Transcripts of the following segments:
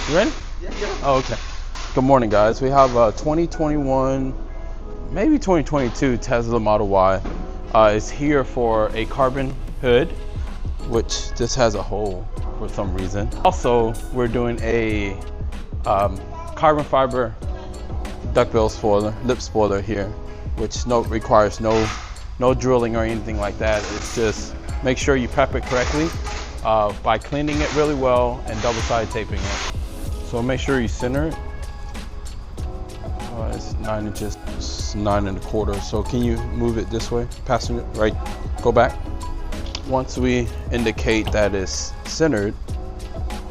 You ready? Yeah. Oh, okay. Good morning, guys. We have a 2021, maybe 2022 Tesla Model Y. It's here for a carbon hood, which this has a hole for some reason. Also, we're doing a carbon fiber duckbill spoiler, lip spoiler here, which requires no drilling or anything like that. It's just make sure you prep it correctly by cleaning it really well and double-sided taping it. So make sure you center it. It's 9 inches, it's 9 1/4. So can you move it this way? Passing it right, go back. Once we indicate that it's centered,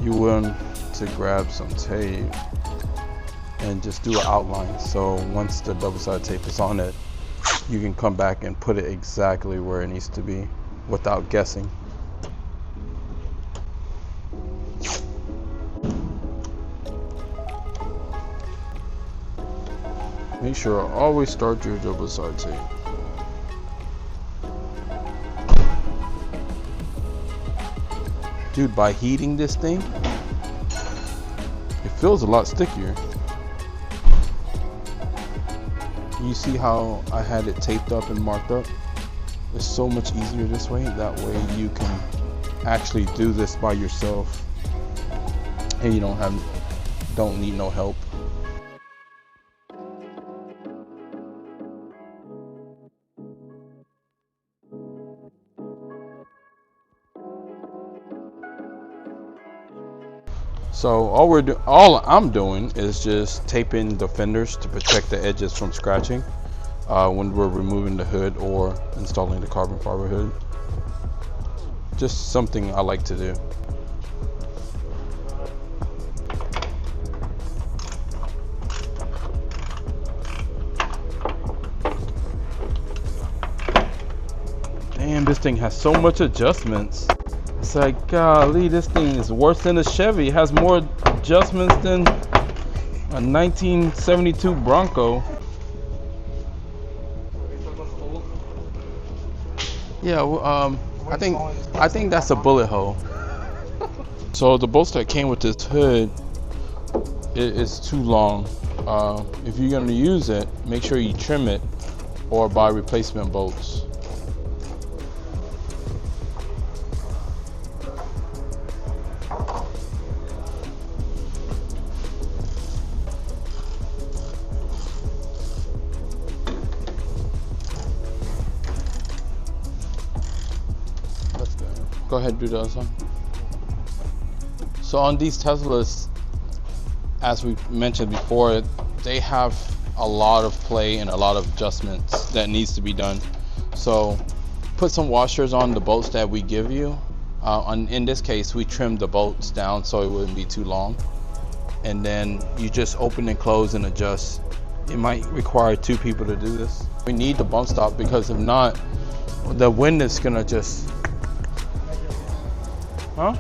you want to grab some tape and just do an outline. So once the double-sided tape is on it, you can come back and put it exactly where it needs to be without guessing. Make sure always start your double-sided tape. Dude, by heating this thing, it feels a lot stickier. You see how I had it taped up and marked up? It's so much easier this way. That way you can actually do this by yourself and you don't need no help. So all I'm doing is just taping the fenders to protect the edges from scratching when we're removing the hood or installing the carbon fiber hood. Just something I like to do. Damn, this thing has so much adjustments. It's like, golly, this thing is worse than a Chevy. It has more adjustments than a 1972 Bronco. Yeah, I think that's a bullet hole. So the bolts that came with this hood, it's too long. If you're gonna use it, make sure you trim it or buy replacement bolts. Go ahead, do the other side. So on these Teslas, as we mentioned before, they have a lot of play and a lot of adjustments that needs to be done. So put some washers on the bolts that we give you. In this case, we trimmed the bolts down so it wouldn't be too long. And then you just open and close and adjust. It might require 2 people to do this. We need the bump stop because if not, the wind is gonna just... Huh?